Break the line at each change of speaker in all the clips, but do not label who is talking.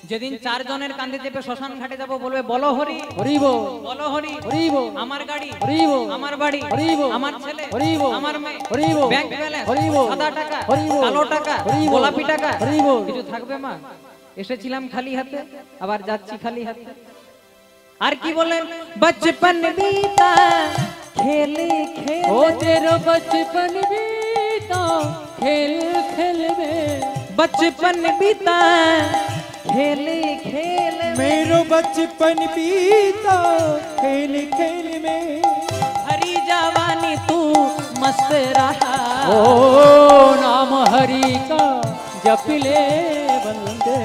যেদিন 4 জনের কাঁধে চেপে শ্মশান ঘাটে যাব বলবে বলো হরি
হরি বল,
বলো হরি
হরি বল,
আমার গাড়ি
হরি বল,
আমার বাড়ি
হরি বল,
আমার ছেলে
হরি বল,
আমার মেয়ে
হরি বল,
ব্যাংক ব্যালেন্স
হরি বল,
সাদা টাকা
হরি বল,
কালো টাকা
হরি বল,
গোলাপি টাকা
হরি বল।
কিছু থাকবে মা? এসেছিলাম খালি হাতে আবার যাচ্ছি খালি হাতে। আর কি বলেন বচপন बीता खेले खेल
ओ तेरा बचपन बीता खेल खेल में,
बचपन बीता खेले खेल में
मेरो बचपन बीता खेल खेल में,
हरी जवानी तू मस्त रहा
ओ नाम हरि का जप ले बंदे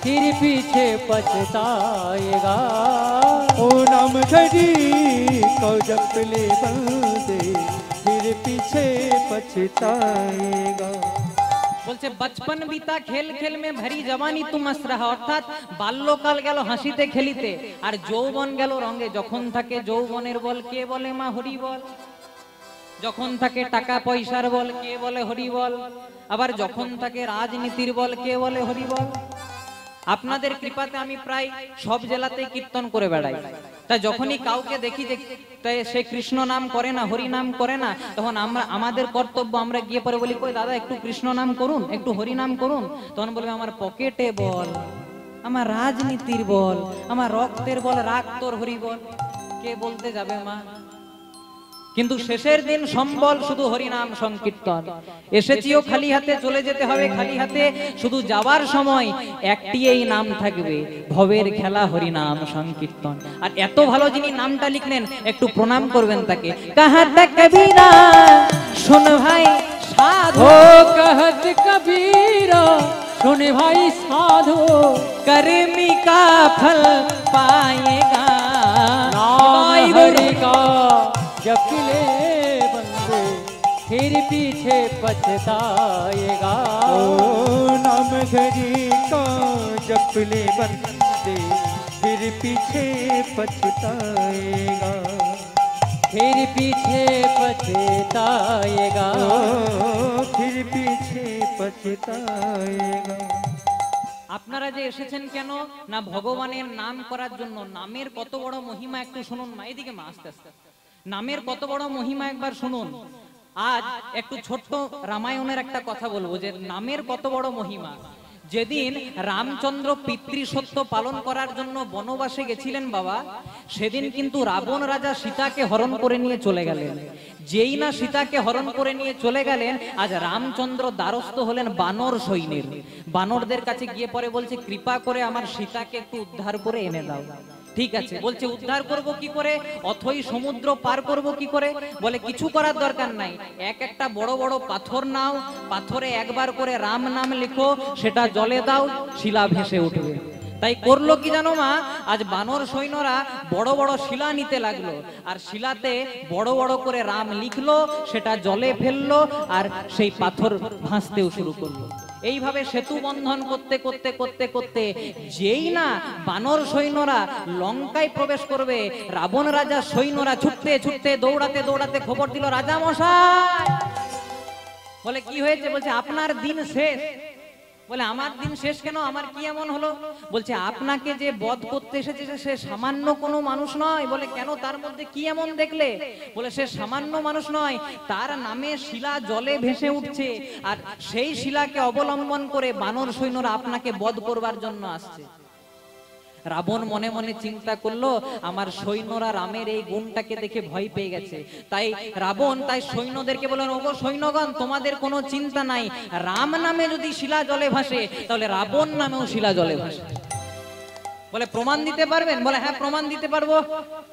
फिर पीछे पछताएगा।
ओ नाम हरि को जप ले बंदे फिर पीछे पछताएगा।
বলছে বচপন বিতা খেল খেল মে ভরি জওয়ানি তু মস্ত রাহা, অর্থাৎ বাল্যকাল গেল হাসিতে খেলিতে আর যৌবন গেল রঙে। যখন থাকে যৌবনের বল কে বলে মা হরি বল, যখন থাকে টাকা পয়সার বল কে বলে হরি বল, আবার যখন থাকে রাজনীতির বল কে বলে হরি বল। আপনাদের কৃপাতে আমি প্রায় সব জেলাতেই কীর্তন করে বেড়াই, তা যখনই কাউকে দেখি যে সে কৃষ্ণ নাম করে না হরি নাম করে না, তখন আমাদের কর্তব্য আমরা গিয়ে পরে বলি কই দাদা একটু কৃষ্ণ নাম করুন একটু হরি নাম করুন। তখন বলবে আমার পকেটে বল, আমার রাজনীতির বল, আমার রক্তের বল, রাগ তোর হরি বল। কে বলতে যাবে মা? কিন্তু শেষের দিন সম্বল শুধু হরিনাম সংকীর্তন। এসেছিও খালি হাতে, চলে যেতে হবে খালি হাতে। শুধু যাওয়ার সময় একটি এই নাম থাকবে, ভবের খেলা হরিনাম সংকীর্তন। আর এত ভালো যিনি নামটা লিখলেন একটু প্রণাম করবেন তাকে। কাহাটা কবিরা শুন ভাই সাধু,
ओ कहत कबीरा सुन भाई साधु,
कर्मी का फल पाएगा।
नाम हरि का जप ले बंदे फिर पीछे पछताएगा।
ओ नाम हरि का जप ले बंदे फिर पीछे पछताएगा।
फिर पीछे पछताएगा।
ओ फिर पीछे पछताएगा।
আপনারা যে এসেছেন কেন না ভগবানের নাম করার জন্য। নামের কত বড় মহিমা একটু শুনুন মা, এদিকে মা আস্তে আস্তে। নামের কত বড় মহিমা একবার শুনুন। আজ একটু ছোট্ট রামায়ণের একটা কথা বলবো যে নামের কত বড় মহিমা। যেদিন রামচন্দ্র পিতৃসত্য পালন করার জন্য বনবাসে গেছিলেন বাবা, সেদিন কিন্তু রাবণ রাজা সীতাকে হরণ করে নিয়ে চলে গেলেন। যেই না সীতাকে হরণ করে নিয়ে চলে গেলেন, আজ রামচন্দ্র দ্বারস্থ হলেন বানর সৈন্যের। বানরদের কাছে গিয়ে পরে বলছে কৃপা করে আমার সীতাকে একটু উদ্ধার করে এনে দাও। ঠিক আছে, বলছে উদ্ধার করব কি করে, অথই সমুদ্র পার করব কি করে? বলে কিছু করার দরকার নাই, একটা বড় বড় পাথর নাও, পাথরে একবার করে রাম নাম লিখো, সেটা জলে দাও, শিলা ভেসে উঠবে। তাই করলো কি জানো মা, আজ বানর সৈন্যরা বড় বড় শিলা নিতে লাগলো, আর শিলাতে বড় বড় করে রাম লিখলো, সেটা জলে ফেললো, আর সেই পাথর ভাসতেও শুরু করলো। এইভাবে সেতু বন্ধন করতে করতে করতে করতে যেই না বানর সৈন্যরা লঙ্কায় প্রবেশ করবে, রাবণ রাজা সৈন্যরা ছুটতে ছুটতে দৌড়াতে দৌড়াতে খবর দিল রাজা মশাই। বলে কি হয়েছে? বলছে আপনার দিন শেষ। বলে আমার দিন শেষ কেন, আমার কি এমন হলো? বলছে আপনাকে যে বধ করতে এসেছে সে সামান্য কোনো মানুষ নয়। বলে কেন, তার মধ্যে কি এমন দেখলে? বলে সে সামান্য মানুষ নয়, তার নামে শিলা জলে ভেসে উঠছে, আর সেই শিলাকে অবলম্বন করে বানর সৈন্যরা আপনাকে বধ করবার জন্য আসছে। রাবণ মনে মনে চিন্তা করলো আমার সৈন্যরা রামের এই গুণটাকে দেখে ভয় পেয়ে গেছে। তাই রাবণ তাই সৈন্যদেরকে বললেন, ওগো সৈন্যগণ, তোমাদের কোনো চিন্তা নাই, রাম নামে যদি শিলা জলে ভাসে তাহলে রাবণ নামেও শিলা জলে ভাসে। বলে প্রমাণ দিতে পারবেন? বলে হ্যাঁ প্রমাণ দিতে পারবো।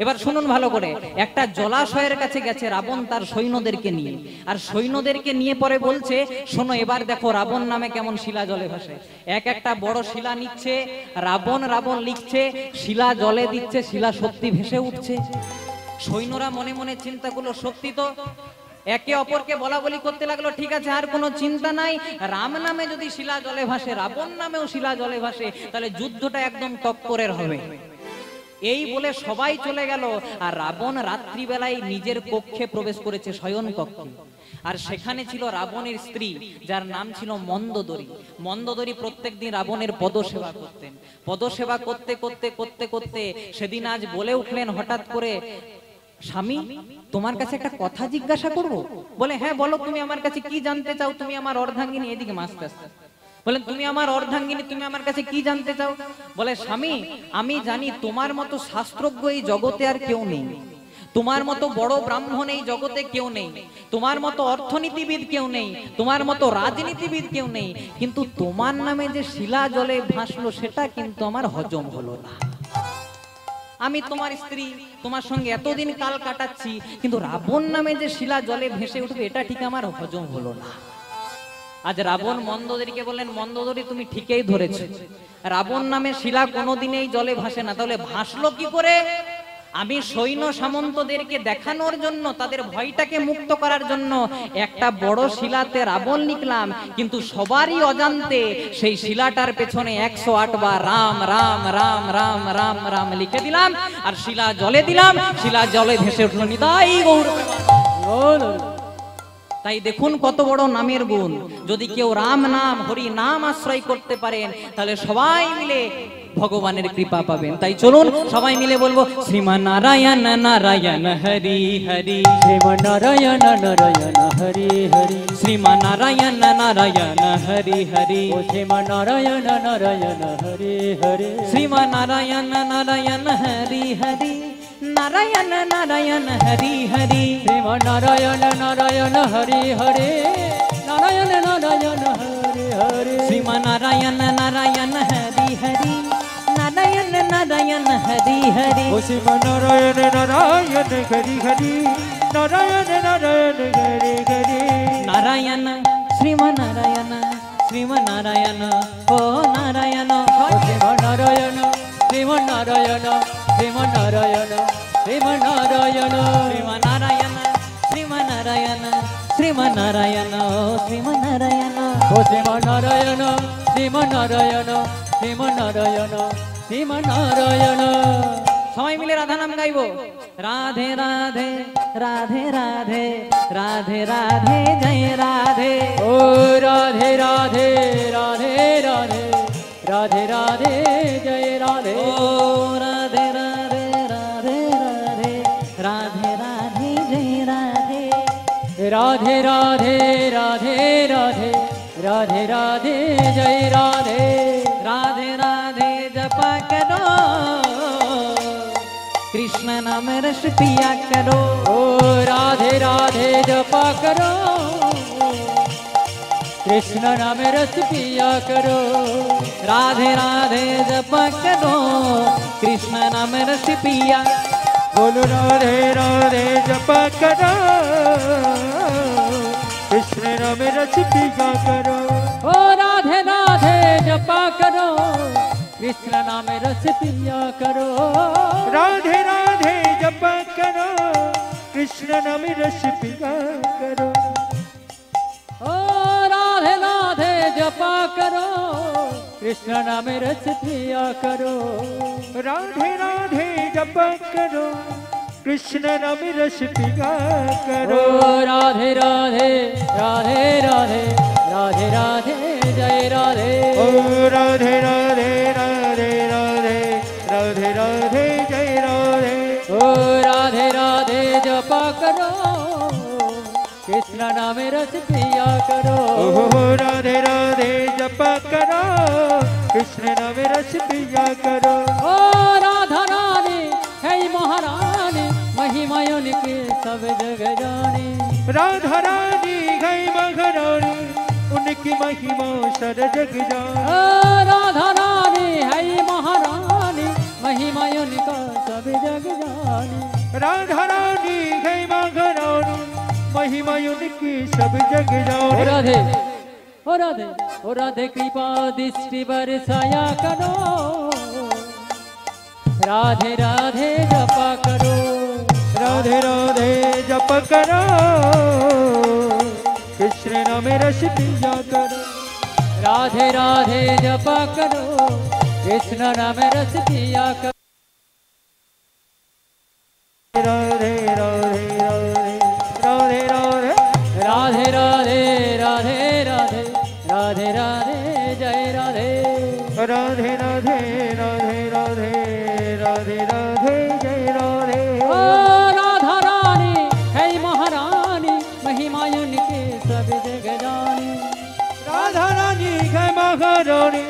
এবার শুনুন ভালো করে। একটা জলাশয়ের কাছে গেছে রাবণ তার সৈন্যদেরকে নিয়ে, আর সৈন্যদেরকে নিয়ে পরে বলছে শোনো এবার দেখো রাবণ নামে কেমন শিলা জলে ভাসে। একটা বড় শিলা নিচ্ছে, রাবণ রাবণ লিখছে, শিলা জলে দিচ্ছে, শিলা সত্যি ভেসে উঠছে। সৈন্যরা মনে মনে চিন্তা করলো সত্যি তো। একে অপরকে বলা বলি করতে লাগলো, ঠিক আছে আর কোনো চিন্তা নাই, রাম নামে যদি শিলা জলে ভাসে, রাবণ নামেও শিলা জলে ভাসে, তাহলে যুদ্ধটা একদম টক্করের হবে। এই বলে সবাই চলে গেল, আর রাবণ রাত্রিবেলায় নিজের কক্ষে প্রবেশ করেছে, শয়ন কক্ষে। আর সেখানে ছিল রাবণের স্ত্রী, যার নাম ছিল মন্দোদরী। মন্দোদরী প্রত্যেকদিন রাবণের পদসেবা করতেন। পদসেবা করতে করতে করতে করতে সেদিন আজ বলে উঠলেন হঠাৎ করে, স্বামী তোমার কাছে একটা কথা জিজ্ঞাসা করব। বলে হ্যাঁ বলো, তুমি আমার কাছে কি জানতে চাও? তুমি আমার অর্ধাঙ্গিনী। এদিকে মাস্তে আসতে বলেন, তুমি আমার অর্ধাঙ্গিনী, তুমি আমার কাছে কি জানতে চাও? বলে স্বামী, আমি জানি তোমার মতো শাস্ত্রজ্ঞ এই জগতে আর কেউ নেই, তোমার মতো বড় ব্রাহ্মণ এই জগতে কেউ নেই, তোমার মতো অর্থনীতিবিদ কেউ নেই, তোমার মতো রাজনীতিবিদ কেউ নেই, কিন্তু তোমার নামে যে শিলা জলে ভাসলো সেটা কিন্তু আমার হজম হলো না। আমি তোমার স্ত্রী, তোমার সঙ্গে এতদিন কাল কাটাচ্ছি, কিন্তু রাবণ নামে যে শিলা জলে ভেসে উঠবে এটা ঠিক আমার হজম হলো না। আজ রাবণ মন্দোদরীকে বললেন, মন্দোদরী তুমি ঠিকই ধরেছো, রাবণ নামে শিলা কোনোদিনই জলে ভাসে না। তাহলে ভাসলো কি করে? আমি সৈন্য সামন্তদেরকে দেখানোর জন্য, তাদের ভয়টাকে মুক্ত করার জন্য একটা বড় শিলাতে রাবণ লিখলাম, কিন্তু সবারই অজান্তে সেই শিলাটার পেছনে 108 বার রাম রাম রাম রাম রাম রাম লিখে দিলাম, আর শিলা জলে দিলাম, শিলা জলে ভেসে উঠল নিতাই গৌর। তাই দেখুন কত বড় নামের গুণ। যদি কেউ রাম নাম হরি নাম আশ্রয় করতে পারেন, তাহলে সবাই মিলে ভগবানের কৃপা পাবেন। তাই চলুন সবাই মিলে বলবো, শ্রীমান নারায়ণ নারায়ণ হরি হরি,
শ্রীমান নারায়ণ নারায়ণ হরি হরি,
শ্রীমান নারায়ণ নারায়ণ হরি হরি,
ও শ্রীমান নারায়ণ নারায়ণ হরি হরি,
শ্রীমান নারায়ণ নারায়ণ হরি হরি, নারায়ণ নারায়ণ হরি হরি,
শ্রীমান নারায়ণ নারায়ণ হরি হরি, নারায়ণ নারায়ণ হরি হরি,
শ্রীমান নারায়ণ নারায়ণ হরি হরি, নারায়ণ নারায়ণ হরি হরি,
ও শ্রীমনারায়ণ নারায়ণ হরি হরি, নারায়ণ নারায়ণ হরি হরি,
নারায়ণ শ্রীমান নারায়ণ, শ্রীমান নারায়ণ, ও নারায়ণ,
ও শ্রীমান নারায়ণ, শ্রীমান নারায়ণ, শ্রীমান নারায়ণ, শ্রীমান নারায়ণ,
শ্রীমান নারায়ণ, শ্রীমান নারায়ণ, শ্রীমান নারায়ণ, শ্রীমান নারায়ণ,
ও শ্রীমান নারায়ণ, শ্রীমান নারায়ণ, শ্রীমান নারায়ণ, শ্রীমান নারায়ণ।
সবাই মিলে রাধা নাম গাইবো। রাধে রাধে রাধে রাধে রাধে রাধে জয় রাধে,
ও রাধে রাধে রাধে রাধে রাধে রাধে জয় রাধে,
ও রাধে রাধে রাধে রাধে রাধে রাধে জয় রাধে,
রাধে রাধে রাধে রাধে রাধে রাধে জয় রাধে,
রাধে রাধে জপা করো, কৃষ্ণ নাম রস পিয়া করো,
ও রাধে রাধে জপা করো, कृष्ण नाम रस पिया करो,
राधे राधे जपा करो, कृष्ण नाम रस पिया,
बोलो राधे राधे जप करो, कृष्ण नाम रस पिया करो,
ओ राधे राधे जपा करो, कृष्ण नाम रस पिया करो,
राधे राधे जप करो, कृष्ण नाम रस पिया करो,
ओ राधे राधे जपा करो, कृष्ण नाम रस पिया करो,
राधे राधे जप करो, कृष्ण नाम रस पिया करो,
ओ राधे राधे राधे राधे राधे राधे जय राधे,
ओ राधे राधे राधे राधे राधे राधे जय राधे,
ओ राधे राधे जपा करो, कृष्ण नाम रस पिया करो,
ओ राधे राधे जप करो, कृष्ण नाम रस पिया करो,
ओ राधा रानी है महारानी, महिमा उनकी सब जग जानी,
राधा रानी गई महारानी, उनकी महिमा सर जग जाने,
ओ राधा रानी है महारानी, महिमा उनका सब जग जानी,
राधा रानी गई महारानी, महिमा उनकी सब जग
ओ
जाने,
राधे ओ राधे ओ राधे कृपा दृष्टि बरसाया करो, राधे राधे जपा करो,
राधे राधे जप करो, कृष्ण नाम रस पिया करो,
राधे राधे जपा करो, कृष्ण नाम रस पिया करो।
राधे राधे राधे राधे राधे राधे जय राधे
ओ राधा रानी है महारानी महिमा उनके सब जग जानी
राधा रानी है महारानी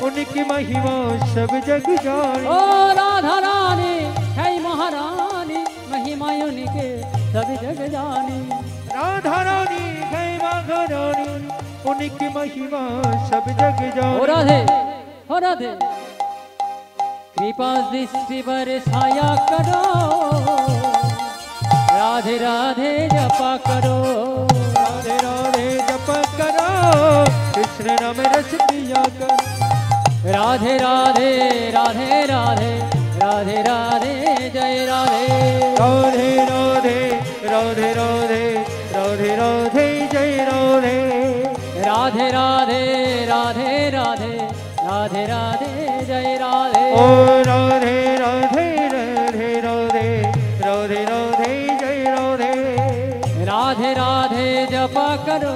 उनकी महिमा सब जग जानी
ओ राधा रानी है महारानी महिमा उनके सब जग जानी
राधा रानी है महारानी उनकी महिमा सब जग जानी
ओ राधे कृपा दृष्टि बरसाया करो राधे राधे जपा करो
राधे राधे जप करो कृष्ण नाम रस पिया करो
राधे राधे राधे राधे राधे राधे जय राधे
राधे राधे राधे राधे राधे राधे जय राधे
राधे राधे राधे राधे राधे राधे जय राधे
ओ राधे राधे राधे राधे राधे राधे जय राधे
राधे राधे जपा करो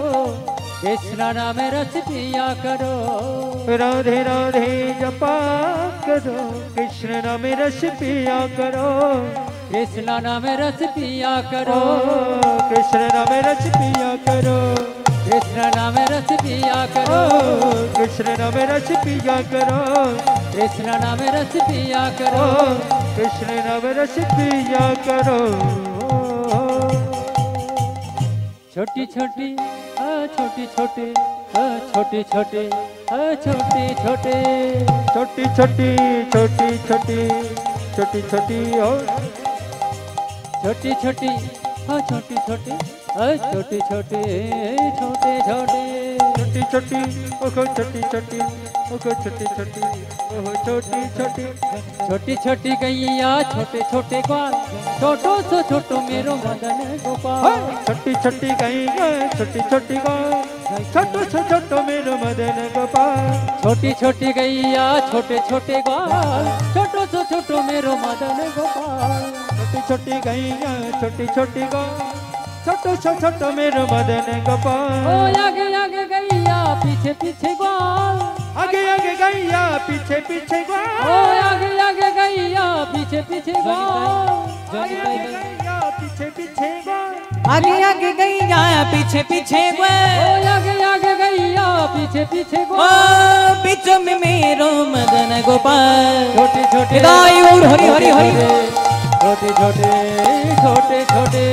कृष्ण नाम रस पिया करो
राधे राधे जपा करो कृष्ण नाम रस पिया करो
कृष्ण नाम रस पिया करो
कृष्ण नाम रस पिया करो
कृष्ण नाम रस पिया करो
कृष्ण नाम रस पिया करो
कृष्ण नाम रस पिया करो
कृष्ण नाम रस पिया करो
छोटी छोटी छोटी छोटी छोटी छोटी छोटी छोटी
छोटी छोटी छोटी छोटी छोटी छोटी और
छोटी छोटी छोटी छोटी छोटी छोटी छोटे छोटे
छोटी छोटी ओहो छोटी छोटी ओहो छोटी छोटी ओहो छोटी छोटी
छोटी छोटी गैया छोटे छोटे ग्वाल छोटो सो छोटो मेरो मदन गोपाल
छोटी छोटी गैया छोटी छोटी गाय छोटो सो छोटो मेरो मदन गोपाल
छोटी छोटी गैया छोटे छोटे ग्वाल छोटो सो छोटो मेरो मदन गोपाल
छोटी छोटी गैया छोटी छोटी गाय छोटो सो छोटो मेरो मदन गोपाल
ओ आगे आगे गैया पीछे पीछे ग्वाल
आगे आगे गैया पीछे पीछे
ओ
ग्वाल
आगे आगे गैया पीछे पीछे ग्वाल
आगे आगे गैया पीछे पीछे ग्वाल
आगे आगे गैया पीछे पीछे
ओ आगे आगे गैया पीछे पीछे
ओ
ग्वाल
बीचों में मेरो मदन गोपाल
छोटे छोटे
गाय और हरि हरि हरि
छोटे छोटे छोटे छोटे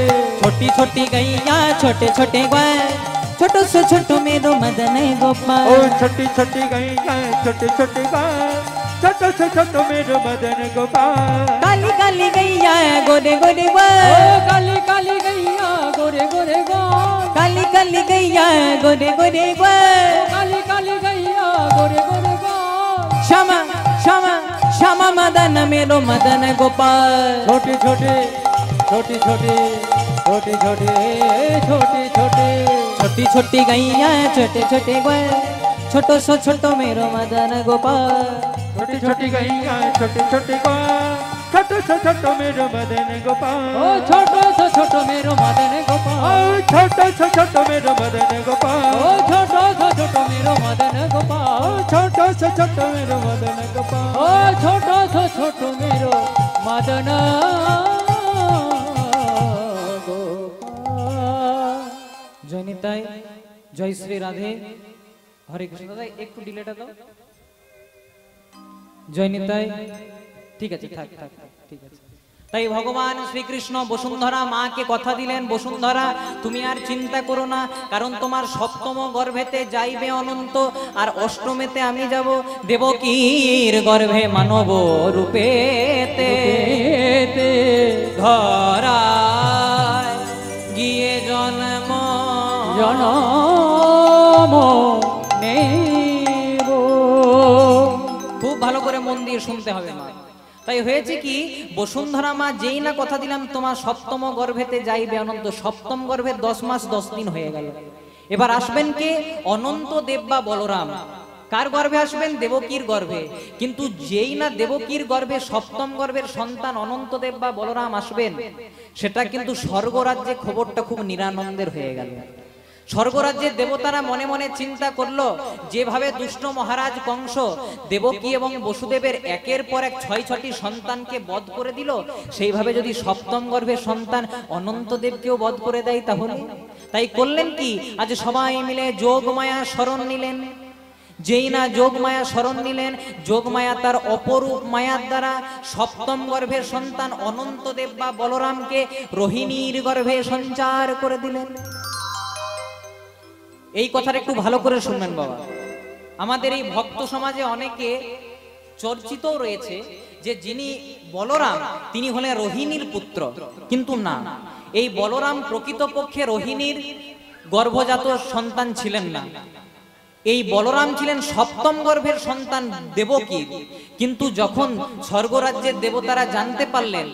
छोटी छोटी गैया छोटे छोटे ग्वाल छोटो सो छोटो मेरो मदन
ओ
गोपाल
छोटी छोटी गैया छोटे छोटे गाय छोटो सो छोटो मेरो मदन गोपाल
काली काली गैया गोरे गोरे
ओ
ग्वाल
काली काली गैया गोरे गोरे ग्वाल
काली काली गैया गोरे गोरे ग्वाल
काली काली गैया गोरे गोरे ग्वाल
श्यामा श्यामा श्यामा मदन मेरो मदन गोपाल
छोटे छोटे छोटे छोटे छोटे छोटे छोटे छोटे
छोटी छोटी गैया छोटे छोटे ग्वाल छोटो सो छोटो मेरो मदन गोपाल
छोटी छोटी गैया छोटे छोटे गाय छोटो सो छोटो मेरो मदन
ओ
गोपाल
छोटो सो छोटो मेरो मदन गोपाल
ओ छोटो सो छोटो मेरो मदन गोपाल
ओ छोटो सो छोटो मेरो मदन गोपाल
छोटो सो छोटो मेरो मदन गोपाल
ओ छोटो सो छोटो मेरो मदन गोपाल
জয় নিতাই জয় শ্রী রাধে হরে কৃষ্ণ দাদা একটু ডিলেটা দাও জয় নিতাই ঠিক আছে থাক থাক থাক, ঠিক আছে তাই ভগবান শ্রীকৃষ্ণ বসুন্ধরা মাকে কথা দিলেন বসুন্ধরা তুমি আর চিন্তা করো না কারণ তোমার সপ্তম গর্ভেতে যাইবে অনন্ত আর অষ্টমেতে আমি যাব দেবকীর গর্ভে মানব রূপেতে ধরায় গিয়ে জন্ম
জনম নেব
খুব ভালো করে মন দিয়ে শুনতে হবে মা তাই হয়েছে কি বসুন্ধরা মা যেই না কথা দিলাম তোমার সপ্তম গর্ভেতে যাইবে অনন্ত সপ্তম গর্ভে 10 মাস 10 দিন হয়ে গেল এবার আসবেন কে অনন্ত দেব বা বলরাম কার গর্ভে আসবেন দেবকীর গর্ভে কিন্তু যেই না দেবকীর গর্ভে সপ্তম গর্ভের সন্তান অনন্ত দেব বা বলরাম আসবেন সেটা কিন্তু স্বর্গরাজ্যে খবরটা খুব নিরানন্দের হয়ে গেল স্বর্গরাজ্যের দেবতারা মনে মনে চিন্তা করলো, যেভাবে দুষ্ট মহারাজ কংস দেবকী এবং বসুদেবের একের পর এক 6টি সন্তানকে বধ করে দিল, সেইভাবে যদি সপ্তম গর্ভের সন্তান অনন্তদেবকেও বধ করে দেয় তাহলে। তাই করলেন কি, আজ সবাই মিলে যোগমায়া শরণ নিলেন। যেই না যোগমায়া শরণ নিলেন, যোগমায়া তার অপরূপ মায়ার দ্বারা সপ্তম গর্ভের সন্তান অনন্তদেব বা বলরামকে রোহিণীর গর্ভে সঞ্চার করে দিলেন। এই কথাটা একটু ভালো করে শুনবেন বাবা। আমাদের এই ভক্ত সমাজে অনেকে চর্চিত রয়েছে যে যিনি বলরাম তিনি হলেন রোহিণীর পুত্র, কিন্তু না, এই বলরাম প্রকৃতপক্ষে রোহিণীর গর্ভজাত সন্তান ছিলেন না। এই বলরাম ছিলেন সপ্তম গর্ভের সন্তান দেবকীর। কিন্তু যখন স্বর্গরাজ্যের দেবতারা জানতে পারলেন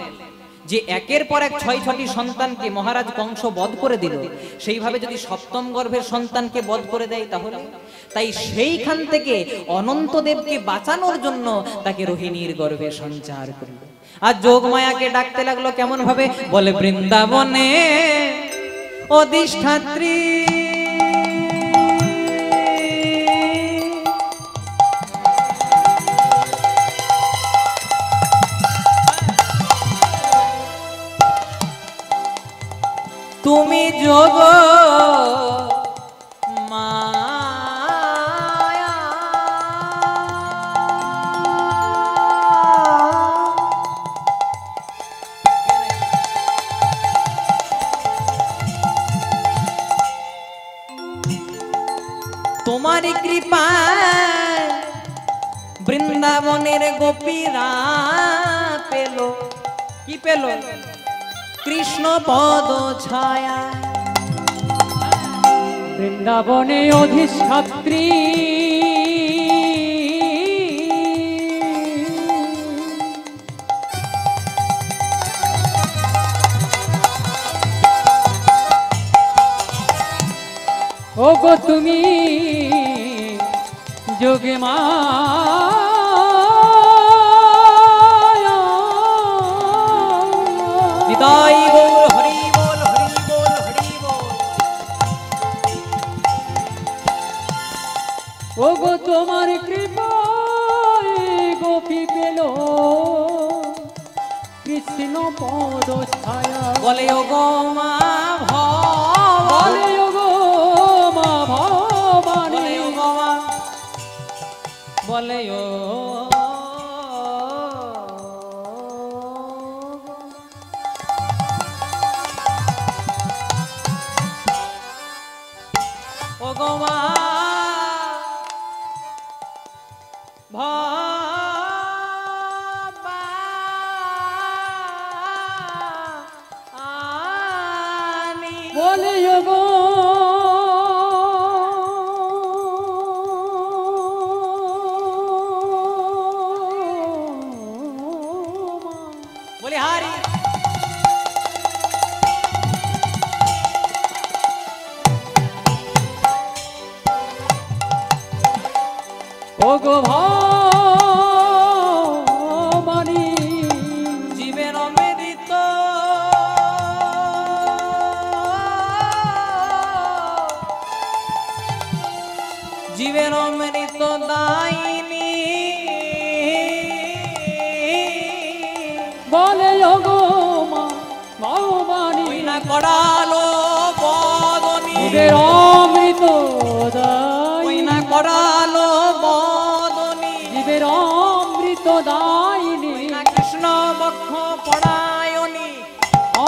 যে একের পর এক 6টি সন্তানকে মহারাজ কংস বধ করে দিল, সেইভাবে যদি সপ্তম গর্ভের সন্তানকে বধ করে দেয় তাহলে, তাই সেইখান থেকে অনন্তদেবকে বাঁচানোর জন্য তাকে রোহিণীর গর্ভে সঞ্চার করল। আর যোগমায়াকে ডাকতে লাগলো কেমন ভাবে, বলে বৃন্দাবনে অধিষ্ঠাত্রী তুমি যোগ মায়া, তোমারই কৃপায় বৃন্দাবনের গোপীরা পেল, কি পেল, কৃষ্ণ পদ ছায়া।
বৃন্দাবনে অধিষ্ঠাত্রী ওগো তুমি যোগে মা
নিতাই গৌর হরি বল, হরি বল, হরি বল।
ওগো তোমার কৃপায় গোপী পেল কৃষ্ণ পদ ছায়া।
বলে ও গো মা
বলে ওগো মা ভবানী,
বলে ও গো মা, বলে ও গো মা ভবানী,
বলে ওগো
বলি হারি।
ওগো ভবানী,
জীবের অমৃত জীবের অমৃত দাইনি,
বলে ওগো মা ভবানী,
না করালো বদনী,
জীবের অমৃত দায়িনী,
না করালো বদনী,
জীবের অমৃত দায়িনী,
না কৃষ্ণ বক্ষ পড়ায়নি,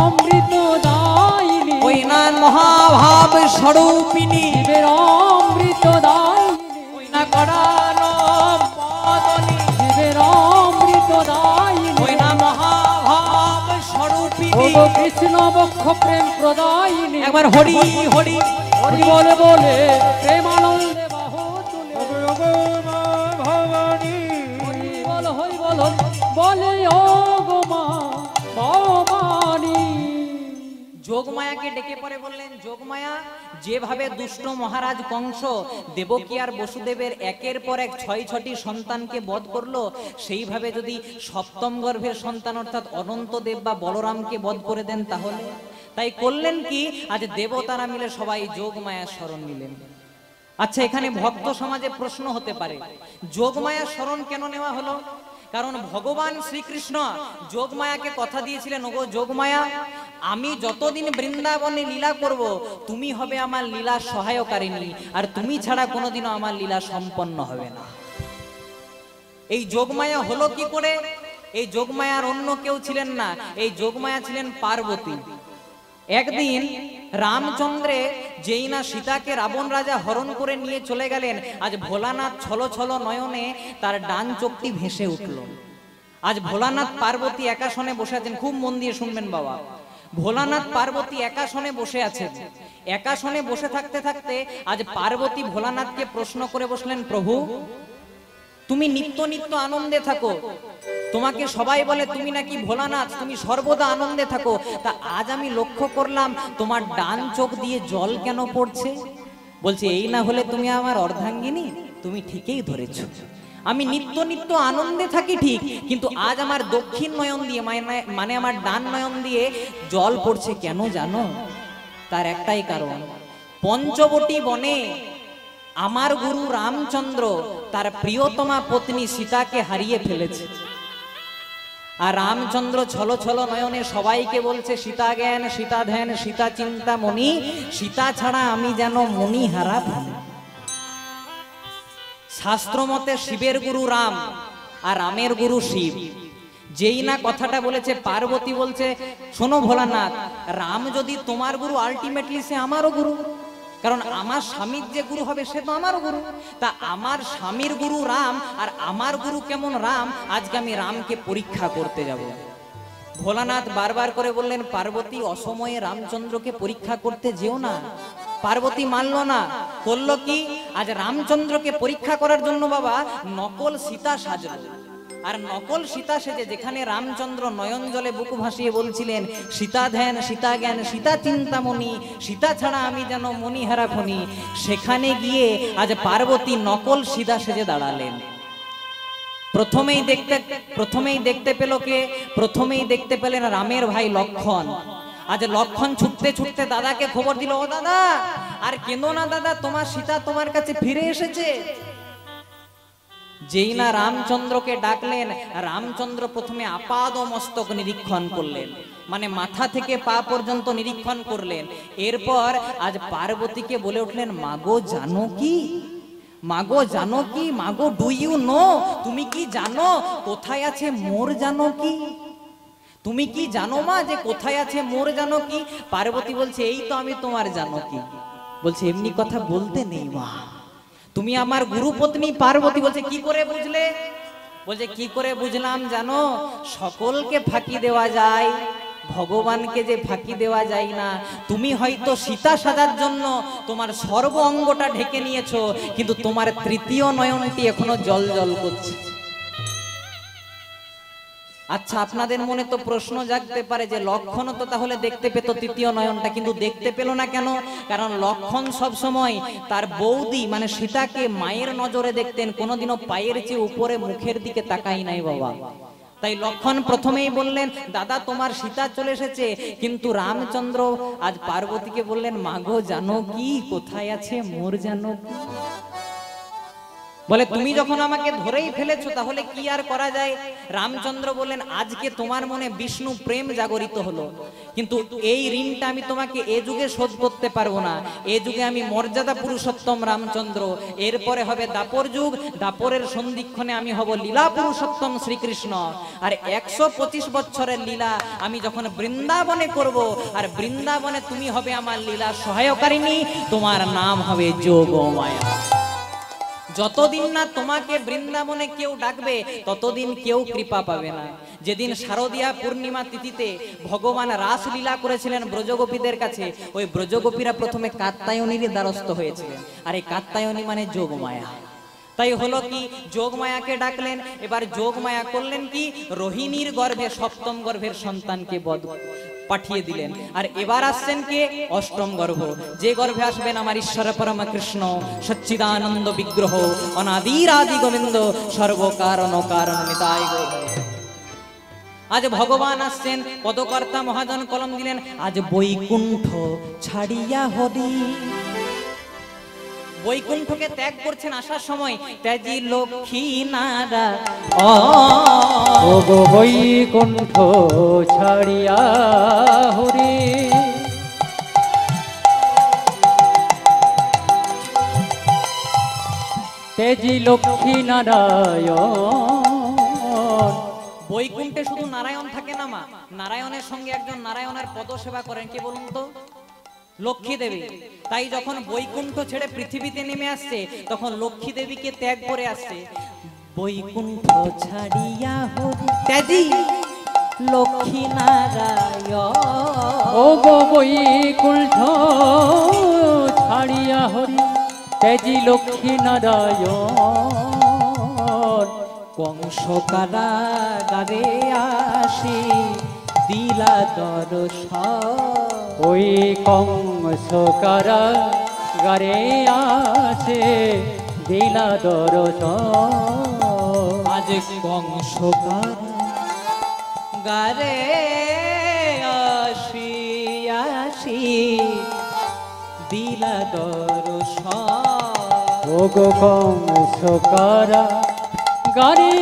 অমৃত দায়িনী,
ওই না মহাভাব স্বরূপিনী,
জীবের অমৃত দায়িনী,
ওই না করালো বদনী,
জীবের অমৃত দায়িনী,
ওই না মহাভাব স্বরূপিনী।
ওগো কৃষ্ণ বক্ষ প্রেম প্রদায়িনী,
একবার হরি হরি
হরি বলে বলে প্রেমানন্দে বাহু তুলে,
ওগো ওগো মা ভবানী,
হরি বল হরি বল, বলে ওগো মা ভবানী।
যোগমায়াকে ডেকে পরে বললেন, যোগমায়া, যেভাবে দুষ্ট মহারাজ কংস দেবকী আর বসুদেবের একের পর এক 6টি সন্তানকে বধ করলো, সেইভাবে যদি সপ্তম গর্ভের সন্তান অর্থাৎ অনন্তদেব বা বলরামকে বধ করে দেন তাহলে। তাই করলেন কি, আজ দেবতারা মিলে সবাই যোগমায়ার শরণ নিলেন। আচ্ছা, এখানে ভক্ত সমাজে প্রশ্ন হতে পারে, যোগমায়ার শরণ কেন নেওয়া হলো? কারণ ভগবান শ্রীকৃষ্ণ যোগমায়াকে কথা দিয়েছিলেন, ওগো যোগমায়া, আমি যতদিন বৃন্দাবনে লীলা করব তুমি হবে আমার লীলা সহায়কারিণী, আর তুমি ছাড়া কোনোদিনও আমার লীলা সম্পন্ন হবে না। এই যোগমায়া হলো কি করে? এই যোগমায়ার অন্য কেউ ছিলেন না, এই যোগমায়া ছিলেন পার্বতী। একদিন রামচন্দ্রে যেই না সীতাকে রাবণ রাজা হরণ করে নিয়ে চলে গেলেন, আজ ভোলানাথ ছলো ছলো নয়নে তার ডান চোখটি ভেসে উঠল। আজ ভোলানাথ পার্বতী একাসনে বসে আছেন, খুব মন দিয়ে শুনবেন বাবা। ভোলানাথ পার্বতী একাসনে বসে আছেন। একাসনে বসে থাকতে থাকতে আজ পার্বতী ভোলানাথকে প্রশ্ন করে বসলেন, প্রভু তুমি নিত্য নিত্য আনন্দে থাকো, তোমাকে সবাই বলে তুমি নাকি ভোলানাথ, তুমি সর্বদা আনন্দে থাকো, তা আজ আমি লক্ষ্য করলাম তোমার ডান চোখ দিয়ে জল কেন পড়ছে? বলছে, এই না হলে তুমি আমার অর্ধাঙ্গিনী? তুমি ঠিকই ধরেছ, আমি নিত্য নিত্য আনন্দে থাকি ঠিক, কিন্তু আজ আমার দক্ষিণ নয়ন দিয়ে মানে আমার ডান নয়ন দিয়ে জল পড়ছে কেন জানো? তার একটাই কারণ, পঞ্চবটী বনে আমার গুরু রামচন্দ্র তার প্রিয়তমা পত্নী সীতাকে হারিয়ে ফেলেছে। আর রামচন্দ্র ছলো ছলো নয়নে সবাইকে বলছে, সীতা জ্ঞান, সীতা ধ্যান, সীতা চিন্তা মনি, সীতা ছাড়া আমি যেন মনি হারা। শাস্ত্র মতে শিবের গুরু রাম আর রামের গুরু শিব। যেই না কথাটা বলেছে, পার্বতী বলছে, শোনো ভোলানাথ, রাম যদি তোমার গুরু, আলটিমেটলি সে আমারও গুরু, কারণ আমার স্বামীর যে গুরু হবে সে তো আমারও গুরু। তা আমার স্বামীর গুরু রাম আর আমার গুরু কেমন রাম, আজকে আমি রামকে পরীক্ষা করতে যাব। ভোলানাথ বারবার করে বললেন, পার্বতী অসময়ে রামচন্দ্রকে পরীক্ষা করতে যেও না। পার্বতী মানল না, করলো কি, আজ রামচন্দ্রকে পরীক্ষা করার জন্য বাবা নকল সীতা সাজল। আর নকল সীতা সেজে যেখানে রামচন্দ্র নয়ন জলে বুক ভাসিয়ে বলছিলেন, সীতা ধ্যান, সীতা জ্ঞান, সীতা চিন্তামণি, সীতা ছাড়া আমি যেন মণিহারা ফণি, সেখানে গিয়ে আজ পার্বতী নকল সীতা সেজে দাঁড়ালেন। প্রথমেই দেখতে পেল কে? প্রথমেই দেখতে পেলেন রামের ভাই লক্ষণ। আজ লক্ষণ ছুটতে ছুটতে দাদাকে খবর দিল, ও দাদা, আর কেঁদো না দাদা, তোমার সীতা তোমার কাছে ফিরে এসেছে। যেই না রামচন্দ্রকে ডাকলেন, রামচন্দ্র প্রথমে আপাদ মস্তক নিরীক্ষণ করলেন, মানে মাথা থেকে পা পর্যন্ত নিরীক্ষণ করলেন। এরপর আজ পার্বতীকে বলে উঠলেন, মাগো জানো কি, মাগো জানো কি, মাগো ডু ইউ নো, তুমি কি জানো কোথায় আছে মোর জানো কি? তুমি কি জানো মা যে কোথায় আছে মোর জানো কি? পার্বতী বলছে, এই তো আমি তোমার জানো কি। বলছে, এমনি কথা বলতে নেই মা, তুমি আমার গুরু পত্নী। পার্বতী বলছে, কি করে বুঝলে? বলছে, কি করে বুঝলাম জানো, সকলকে ফাঁকি দেওয়া যায়, ভগবানকে যে ফাঁকি দেওয়া যায় না। তুমি হয়তো সীতা সাজার জন্য তোমার সর্ব অঙ্গটা ঢেকে নিয়েছো, কিন্তু তোমার তৃতীয় নয়নটি এখনো জল জল করছে। আচ্ছা, আপনাদের মনে তো প্রশ্ন জাগতে পারে যে লক্ষণ তো তাহলে দেখতে পেত তৃতীয় নয়নটা, কিন্তু দেখতে পেল না কেন? কারণ লক্ষণ সব সময় তার বৌদি মানে সীতাকে মায়ের নজরে দেখতেন, কোনোদিনও পায়ের চেয়ে উপরে মুখের দিকে তাকাই নাই বাবা। তাই লক্ষণ প্রথমেই বললেন, দাদা তোমার সীতা চলে এসেছে। কিন্তু রামচন্দ্র আজ পার্বতীকে বললেন, মাগো জানো কি কোথায় আছে মোর জানো কি? বলে, তুমি যখন আমাকে ধরেই ফেলেছো তাহলে কি আর করা যায়? রামচন্দ্র বললেন, আজকে তোমার মনে বিষ্ণু প্রেম জাগরিত হলো, কিন্তু এই ঋণটা আমি তোমাকে এ যুগে শোধ করতে পারবো না। এ যুগে আমি মর্যাদা পুরুষোত্তম রামচন্দ্র, এরপরে হবে দাপর যুগ, দাপরের সন্ধিক্ষণে আমি হব লীলা পুরুষোত্তম শ্রীকৃষ্ণ। আর 125 বছরের লীলা আমি যখন বৃন্দাবনে করব, আর বৃন্দাবনে তুমি হবে আমার লীলা সহায়কারিণী, তোমার নাম হবে যোগমায়া। যতদিন না তোমাকে বৃন্দাবনে কেউ ডাকবে ততদিন কেউ কৃপা পাবে না। যেদিন শারদীয়া পূর্ণিমা তিথিতে ভগবান রাসলীলা করেছিলেন ব্রজগোপীদের কাছে, ওই ব্রজগোপীরা প্রথমে কাত্যায়নীর দ্বারস্থ হয়েছিলেন, আর এই কাত্যায়নী মানে যোগমায়া। তাই হলো কি, যোগমায়াকে ডাকলেন। এবার যোগমায়া করলেন কি, রোহিণীর গর্ভে সপ্তম গর্ভের সন্তানকে পাঠিয়ে দিলেন। আর এবার আসছেন কে? অষ্টম গর্ভ, যে গর্ভে আসবেন আমার ঈশ্বর পরম কৃষ্ণ সচ্চিদানন্দ বিগ্রহ অনাদির আদি গোবিন্দ সর্বকারণ কারণ নিতাই গো। আজ ভগবান আসছেন, পদকর্তা মহাজন কলম দিলেন, আজ বৈকুণ্ঠ ছাড়িয়া হরি। বৈকুণ্ঠকে ত্যাগ করছেন আসার সময়, ত্যাজি লক্ষ্মী নারা
ও গো বৈকুণ্ঠ ছাড়িয়া হরি। তেজি লক্ষ্মী নারায়ণ।
বৈকুণ্ঠে শুধু নারায়ণ থাকে না মা, নারায়ণের সঙ্গে একজন নারায়ণের পদ সেবা করেন, কে বলুন তো? লক্ষ্মী দেবী। তাই যখন বৈকুণ্ঠ ছেড়ে পৃথিবীতে নেমে আসছে, তখন লক্ষ্মী দেবীকে ত্যাগ করে আসছে। বৈকুণ্ঠ ছাড়িয়া হরি ত্যাজি লক্ষ্মী নারায়ণ।
ও গো বৈকুণ্ঠ ছাড়িয়া হরি। তেজি লক্ষ্মী নারায়ণ।
কংস কারাগারে আসি দিলা দর্শন।
ওই কংস কারাগারে আসে দিলা দর্শন।
আজ কংস কারাগারে আসি আসি দিলা দর্শন।
ও গো কংস কারাগারে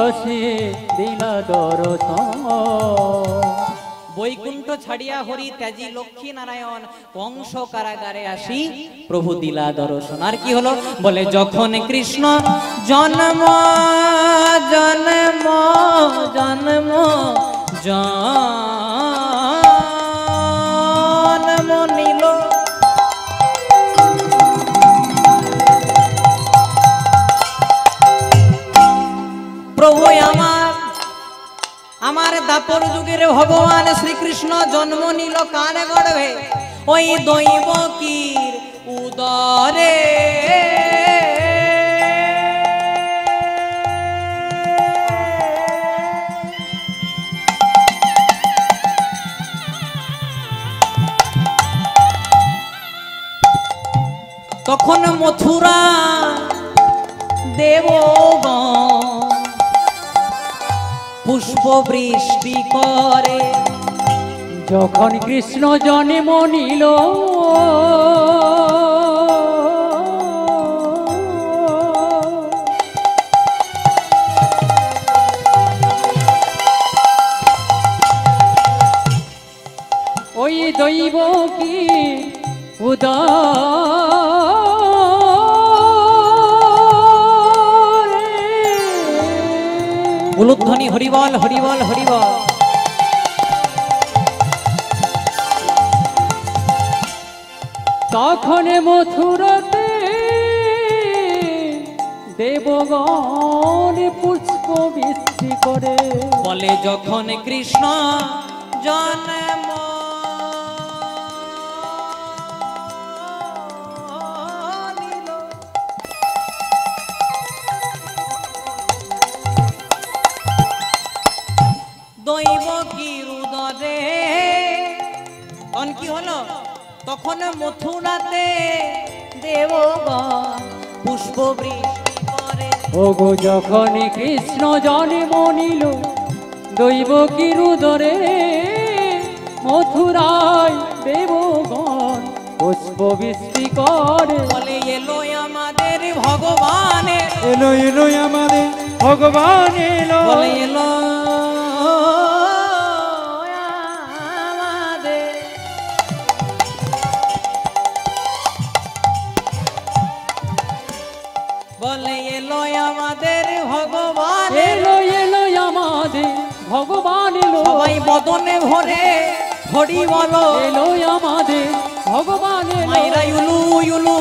আসে দিলা দর্শন।
বৈকুণ্ঠ ছাড়িয়া হরি ত্যাজি লক্ষ্মী নারায়ণ। কংস কারাগারে আসি প্রভু দিলা দর্শন। আর কি হলো? বলে যখন কৃষ্ণ জন্ম জন্ম জন্ম জন্ম নিল, প্রভু আমার দাপর যুগের ভগবান শ্রীকৃষ্ণ জন্ম নিল কানে গর্ভে, ওই দৈবকীর উদরে। তখন মথুরা দেবগণ পুষ্প বৃষ্টি করে।
যখন কৃষ্ণ জন্ম নিল, ওই দৈবকী উদরে।
উলুধ্বনি হরিবল হরিবল হরিবল।
তখন মথুরাতে দেবগণ পুষ্প বৃষ্টি করে।
বলে যখন কৃষ্ণ জন্ম নিল, দৈবকীর উদরে। তখন কি হলো? তখন মথুরাতে দেবগণ পুষ্প বৃষ্টি করে।
ওগো যখন কৃষ্ণ জন্ম নিল, দৈবকীর উদরে মথুরায় দেবগণ পুষ্প বৃষ্টি করে।
বলে এলো আমাদের ভগবান,
এলো এলো আমাদের ভগবান এলো।
বলে এলো আমাদের, বলে এলো আমাদের ভগবান।
এলো এলো আমাদের ভগবান এলো।
সবাই বদনে ভরে হরি বলো।
এলো আমাদের ভগবান এলো।
মাইরা ইউলু ইউলু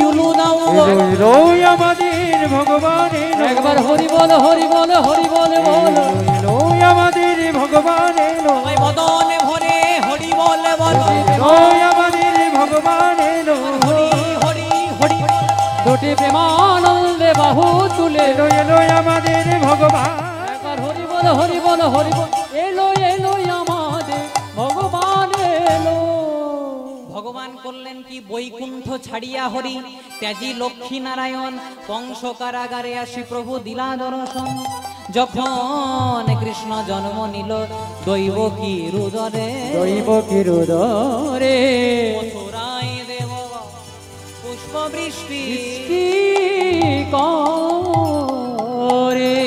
ইউলু দাও।
এলো এলো আমাদের ভগবান এলো।
একবার হরি বল হরি বল হরি বল বল।
এলো আমাদের ভগবান এলো।
সবাই বদনে ভরে হরি বলে বলো।
এলো আমাদের ভগবান এলো।
হরি হরি হরি বল।
দুটি প্রেমানন্দে বাহু তুলে।
এলো এলো আমাদের ভগবান।
একবার হরি বল হরি বল হরি বল। এলো এলো আমাদের ভগবান এলো।
ভগবান করলেন কি? বৈকুণ্ঠ ছাড়িয়া হরি ত্যাজি লক্ষ্মী নারায়ণ। কংস কারাগারে আসি প্রভু দিলা দর্শন। যখন কৃষ্ণ জন্ম নিল দৈব কি রুদরে
দৈব কিরুদরে
মথুরায় দেব পুষ্প বৃষ্টি
কি করে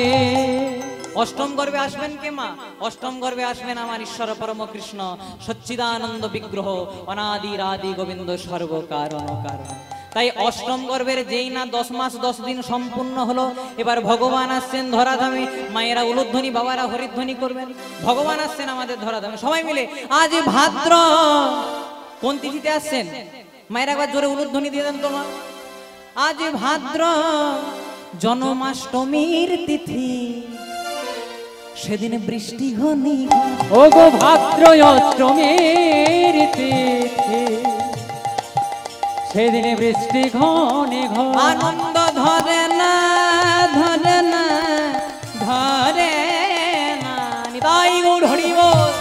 অষ্টম গর্ভে আসবেন কে মা? অষ্টম গর্ভে আসবেন আমার ঈশ্বর পরম কৃষ্ণ সচ্চিদানন্দ বিগ্রহ অনাদির আদি গোবিন্দ সর্ব কারণ কারণ। তাই অষ্টম গর্ভের যেই না 10 মাস 10 দিন সম্পূর্ণ হলো, এবার ভগবান আসছেন ধরাধামে। মায়েরা উলুধ্বনি, বাবারা হরিধ্বনি করবেন। ভগবান আসছেন আমাদের ধরাধামে সবাই মিলে। আজ ভাদ্র কোন তিথিতে আসছেন? মায়েরা একবার জোরে উলুধ্বনি দিয়ে দেন তোমার। আজ ভাদ্র জন্মাষ্টমীর তিথি, সেদিন বৃষ্টি ঘনি
ও গো ভাদ্র অষ্টমীর তিথি, সেদিনে বৃষ্টি ঘনে ঘন
আনন্দ ধরে না ধরে না ধরে না নিতাই গৌর হরি বল।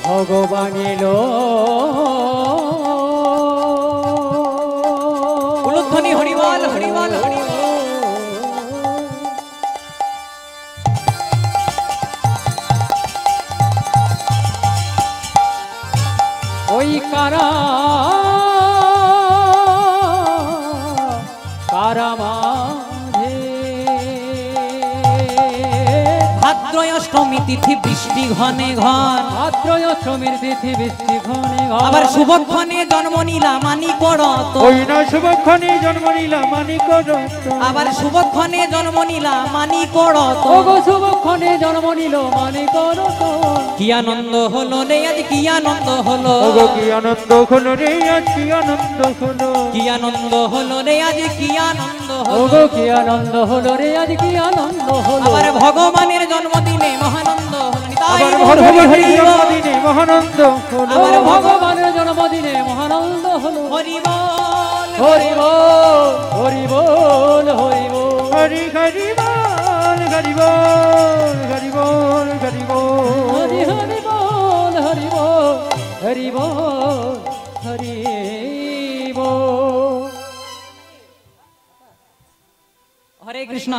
ভগবান এলো
উলুধ্বনি হরি বল হরি বল হরি বল।
ওই কারা মাঝে
ভাদ্র অষ্টমী তিথি বৃষ্টি ঘনে ঘন,
ভাদ্র অষ্টমীর তিথি বৃষ্টি ঘনে ঘন।
আবার শুভক্ষণে জন্ম নিলা মানি করত,
ওই না শুভক্ষণে জন্ম নিলাম মানিক রত্ন।
আবার শুভক্ষণে জন্ম নিলা মানি করত।
ও গো শুভক্ষণে জন্ম নিল মানে করত।
কি আনন্দ হলো রে আজ কি আনন্দ হলো,
ওগো কি আনন্দ হলো রে আজ কি আনন্দ হলো।
কি আনন্দ হলো রে আজ কি আনন্দ
ও
হলো।
গো কি আনন্দ হলো রে আজ কি আনন্দ হলো।
আবার ভগবানের জন্মদিনে মহানন্দ হলো নিতাই
আবার
গৌর হরি
ভগবানের
হরি বল।
জন্মদিনে মহানন্দ হলো।
আবার ভগবানের জন্মদিনে মহানন্দ হলো।
হরি বল
হরি বল হরি বল হরি বল।
হরি হরি বল হরি বল হরি বল হরি বল।
হরি হরি বল হরি বল হরি বল হরি বল।
হরে কৃষ্ণ।